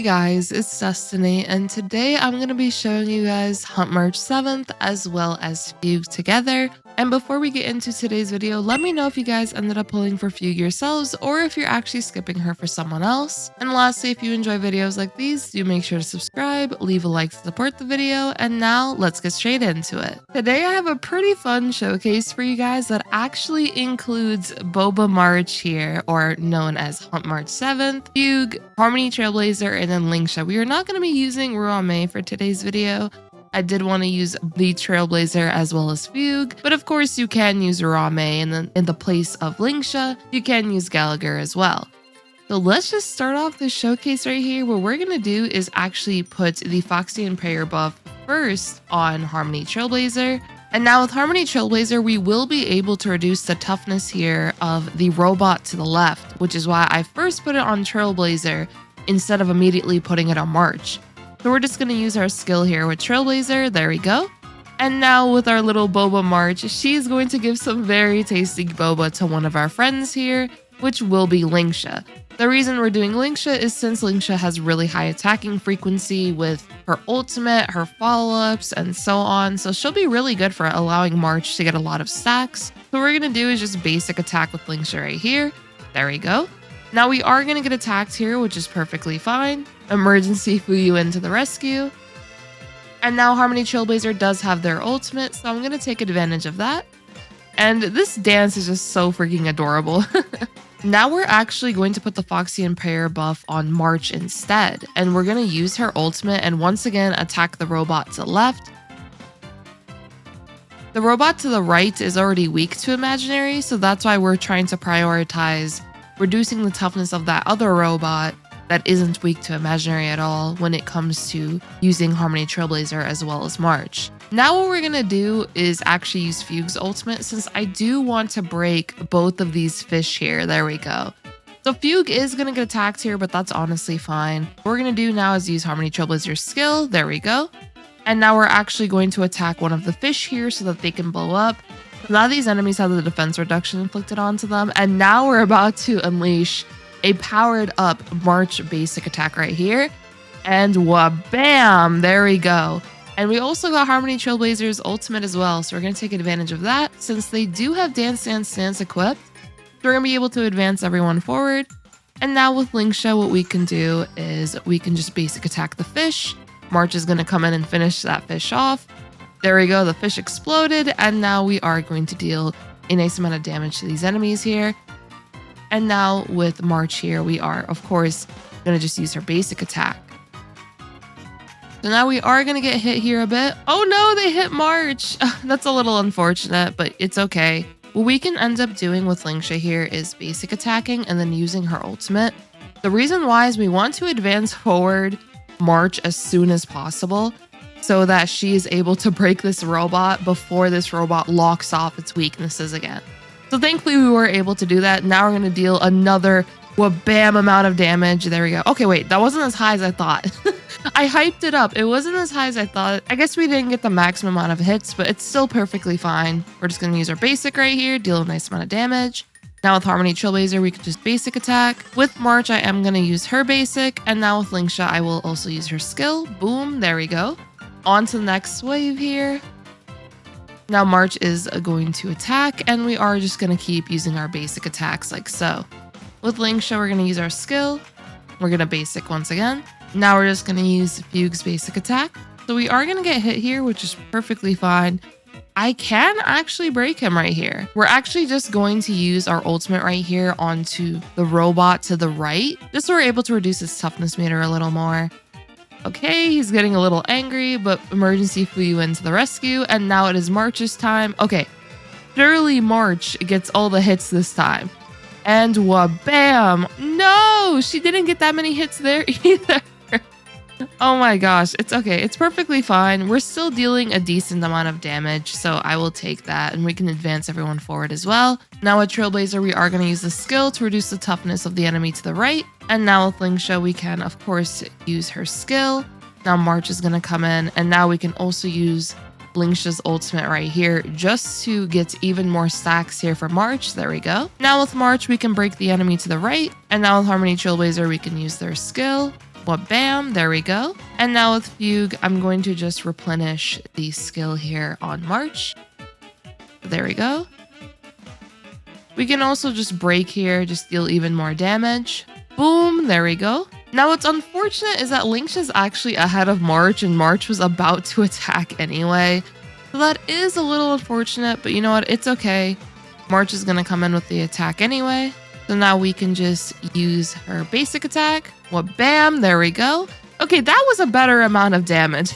Hey guys, it's Destiny, and today I'm going to be showing you guys Hunt March 7th as well as Fugue together. And before we get into today's video, let me know if you guys ended up pulling for Fugue yourselves or if you're actually skipping her for someone else. And lastly, if you enjoy videos like these, do make sure to subscribe, leave a like to support the video, and now let's get straight into it. Today I have a pretty fun showcase for you guys that actually includes Boba March here, or known as Hunt March 7th, Fugue, Harmony Trailblazer, and then Lingsha. We are not going to be using Ruan Mei for today's video. I did want to use the Trailblazer as well as Fugue, but of course you can use Ruan Mei, and then in the place of Lingsha, you can use Aglaea as well. So let's just start off this showcase right here. What we're going to do is actually put the Foxy and Prayer buff first on Harmony Trailblazer. And now with Harmony Trailblazer, we will be able to reduce the toughness here of the robot to the left, which is why I first put it on Trailblazer instead of immediately putting it on March. So we're just going to use our skill here with Trailblazer. There we go. And now with our little Boba March, she's going to give some very tasty boba to one of our friends here, which will be Lingsha. The reason we're doing Lingsha is since Lingsha has really high attacking frequency with her ultimate, her follow-ups, and so on. So she'll be really good for allowing March to get a lot of stacks. So what we're going to do is just basic attack with Lingsha right here. There we go. Now we are going to get attacked here, which is perfectly fine. Emergency Fugue into the rescue. And now Harmony Trailblazer does have their ultimate, so I'm going to take advantage of that. And this dance is just so freaking adorable. Now we're actually going to put the Foxy and Prayer buff on March instead. And we're going to use her ultimate and once again attack the robot to the left. The robot to the right is already weak to Imaginary, so that's why we're trying to prioritize reducing the toughness of that other robot that isn't weak to Imaginary at all when it comes to using Harmony Trailblazer as well as March. Now what we're going to do is actually use Fugue's ultimate, since I do want to break both of these fish here. There we go. So Fugue is going to get attacked here, but that's honestly fine. What we're going to do now is use Harmony Trailblazer's skill. There we go. And now we're actually going to attack one of the fish here so that they can blow up. Now these enemies have the defense reduction inflicted onto them, and now we're about to unleash a powered up March basic attack right here. And bam, there we go. And we also got Harmony Trailblazer's ultimate as well, so we're going to take advantage of that since they do have Dance Dance Dance equipped. So we're going to be able to advance everyone forward. And now with Lingsha, what we can do is we can just basic attack the fish. March is going to come in and finish that fish off. There we go, the fish exploded, and now we are going to deal a nice amount of damage to these enemies here. And now with March here, we are, of course, going to just use her basic attack. So now we are going to get hit here a bit. Oh no, they hit March. That's a little unfortunate, but it's okay. What we can end up doing with Lingsha here is basic attacking and then using her ultimate. The reason why is we want to advance forward March as soon as possible, so that she is able to break this robot before this robot locks off its weaknesses again. So thankfully we were able to do that. Now we're going to deal another bam amount of damage. There we go. Okay, wait, that wasn't as high as I thought. I hyped it up. It wasn't as high as I thought. I guess we didn't get the maximum amount of hits, but it's still perfectly fine. We're just going to use our basic right here, deal a nice amount of damage. Now with Harmony Trailblazer, we can just basic attack. With March, I am going to use her basic. And now with Lingsha, I will also use her skill. Boom, there we go. On to the next wave here. Now March is going to attack, and we are just going to keep using our basic attacks like so. With Lingsha, we're going to use our skill. We're going to basic once again. Now we're just going to use Fugue's basic attack. So we are going to get hit here, which is perfectly fine. I can actually break him right here. We're actually just going to use our ultimate right here onto the robot to the right, just so we're able to reduce his toughness meter a little more. Okay, he's getting a little angry, but emergency Fugue into the rescue, and now it is March's time. Okay, surely March gets all the hits this time. And bam! No, she didn't get that many hits there either. Oh my gosh, it's okay. It's perfectly fine. We're still dealing a decent amount of damage, so I will take that, and we can advance everyone forward as well. Now with Trailblazer, we are going to use the skill to reduce the toughness of the enemy to the right. And now with Lingsha, we can, of course, use her skill. Now March is going to come in, and now we can also use Lingsha's ultimate right here just to get even more stacks here for March. There we go. Now with March, we can break the enemy to the right. And now with Harmony Trailblazer, we can use their skill. What bam, there we go. And now with Fugue, I'm going to just replenish the skill here on March. There we go. We can also just break here, just deal even more damage. Boom, there we go. Now what's unfortunate is that Lingsha is actually ahead of March and March was about to attack anyway. So that is a little unfortunate, but you know what? It's okay. March is going to come in with the attack anyway. So now we can just use her basic attack. What bam, there we go. Okay, that was a better amount of damage.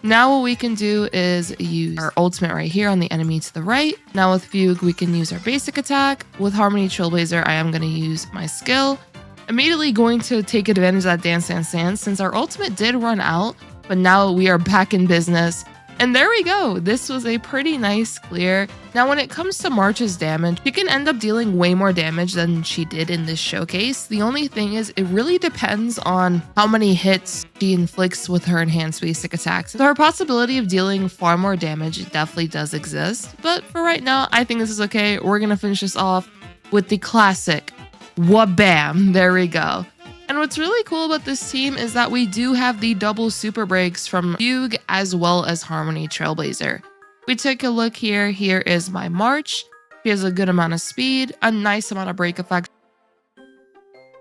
Now what we can do is use our ultimate right here on the enemy to the right. Now with Fugue, we can use our basic attack. With Harmony Trailblazer, I am going to use my skill. Immediately going to take advantage of that Dance Dance Dance since our ultimate did run out, but now we are back in business. And there we go. This was a pretty nice clear. Now, when it comes to March's damage, she can end up dealing way more damage than she did in this showcase. The only thing is it really depends on how many hits she inflicts with her enhanced basic attacks. So her possibility of dealing far more damage definitely does exist. But for right now, I think this is okay. We're going to finish this off with the classic wha-bam. There we go. And what's really cool about this team is that we do have the double super breaks from Fugue as well as Harmony Trailblazer. We take a look here. Here is my March. She has a good amount of speed, a nice amount of break effect.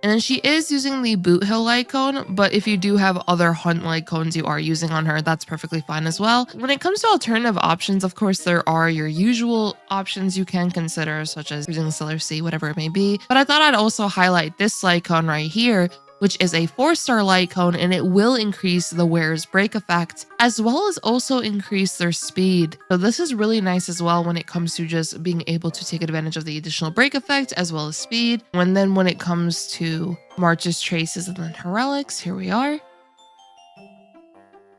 And then she is using the Boot Hill light cone, but if you do have other Hunt light cones you are using on her, that's perfectly fine as well. When it comes to alternative options, of course, there are your usual options you can consider, such as using Stellar C, whatever it may be. But I thought I'd also highlight this light cone right here, which is a 4-star light cone, and it will increase the wearer's break effect, as well as also increase their speed. So this is really nice as well when it comes to just being able to take advantage of the additional break effect, as well as speed. And then when it comes to March's traces and then her relics, here we are.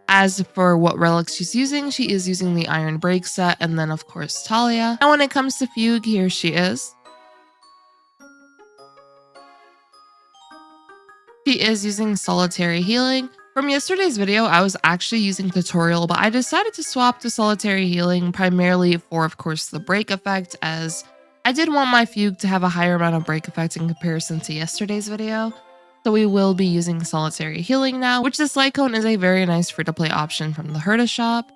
As for what relics she's using, she is using the Iron Break set, and then of course Talia. And when it comes to Fugue, here she is. She is using Solitary Healing. From yesterday's video, I was actually using Tutorial, but I decided to swap to Solitary Healing primarily for, of course, the break effect, as I did want my Fugue to have a higher amount of break effect in comparison to yesterday's video. So we will be using Solitary Healing now, which this light cone is a very nice free-to-play option from the Herta shop.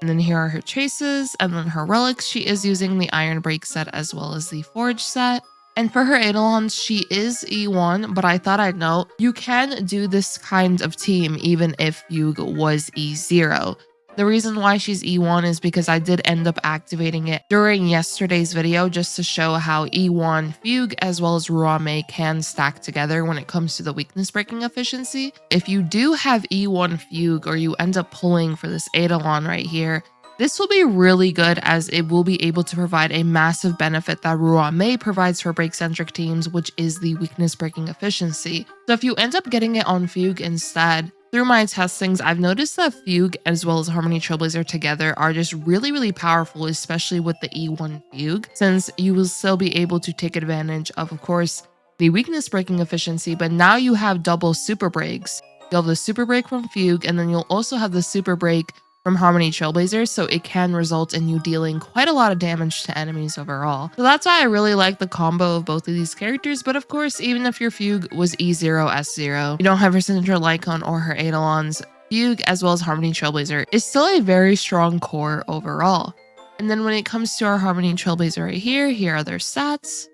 And then here are her traces, and then her relics. She is using the Iron Break set as well as the Forge set. And for her Eidolons, she is E1, but I thought I'd note, you can do this kind of team even if Fugue was E0. The reason why she's E1 is because I did end up activating it during yesterday's video just to show how E1 Fugue as well as Ruan Mei can stack together when it comes to the weakness breaking efficiency. If you do have E1 Fugue or you end up pulling for this Eidolon right here, this will be really good as it will be able to provide a massive benefit that Ruan Mei provides for break-centric teams, which is the weakness breaking efficiency. So if you end up getting it on Fugue instead, through my testings, I've noticed that Fugue as well as Harmony Trailblazer together are just really powerful, especially with the E1 Fugue, since you will still be able to take advantage of course, the weakness breaking efficiency, but now you have double super breaks. You'll have the super break from Fugue, and then you'll also have the super break from Harmony Trailblazer, so it can result in you dealing quite a lot of damage to enemies overall. So that's why I really like the combo of both of these characters, but of course, even if your Fugue was E0, S0, you don't have her signature Lycon or her Eidolons, Fugue as well as Harmony Trailblazer is still a very strong core overall. And then when it comes to our Harmony Trailblazer right here are their stats.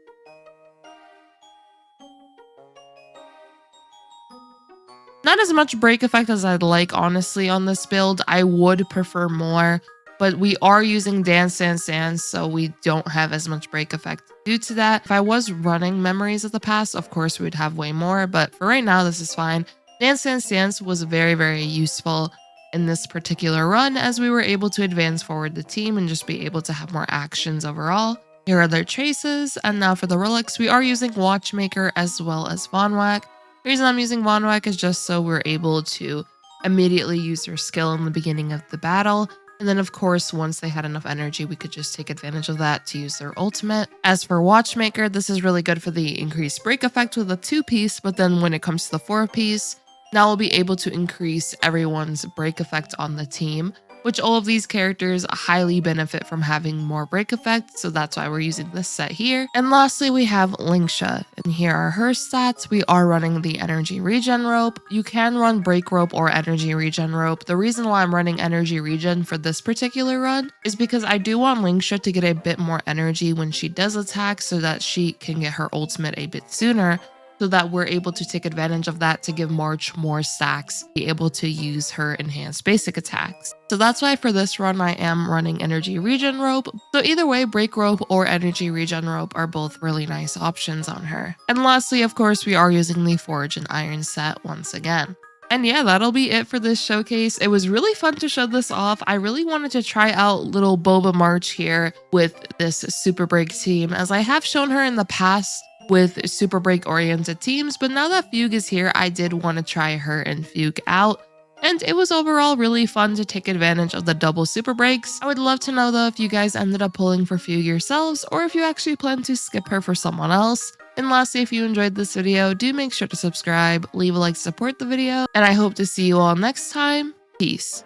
Not as much break effect as I'd like, honestly, on this build. I would prefer more, but we are using Dance Dance Dance, so we don't have as much break effect due to that. If I was running Memories of the Past, of course, we'd have way more, but for right now, this is fine. Dance Dance Dance was very useful in this particular run, as we were able to advance forward the team and just be able to have more actions overall. Here are their traces, and now for the relics, we are using Watchmaker as well as Von Whack. The reason I'm using Von Whack is just so we're able to immediately use their skill in the beginning of the battle. And then of course, once they had enough energy, we could just take advantage of that to use their ultimate. As for Watchmaker, this is really good for the increased break effect with a 2-piece, but then when it comes to the 4-piece, now we'll be able to increase everyone's break effect on the team, which all of these characters highly benefit from having more break effects, so that's why we're using this set here. And lastly, we have Lingsha, and here are her stats. We are running the energy regen rope. You can run break rope or energy regen rope. The reason why I'm running energy regen for this particular run is because I do want Lingsha to get a bit more energy when she does attack so that she can get her ultimate a bit sooner, so that we're able to take advantage of that to give March more stacks, be able to use her enhanced basic attacks. So that's why for this run I am running energy regen rope. So either way, break rope or energy regen rope are both really nice options on her. And lastly, of course, we are using the Forge and Iron set once again. And yeah, that'll be it for this showcase. It was really fun to show this off. I really wanted to try out little Boba March here with this Super Break team, as I have shown her in the past with Super Break oriented teams, but now that Fugue is here, I did want to try her and Fugue out. And it was overall really fun to take advantage of the double super breaks. I would love to know though if you guys ended up pulling for Fugue yourselves, or if you actually plan to skip her for someone else. And lastly, if you enjoyed this video, do make sure to subscribe, leave a like to support the video, and I hope to see you all next time. Peace.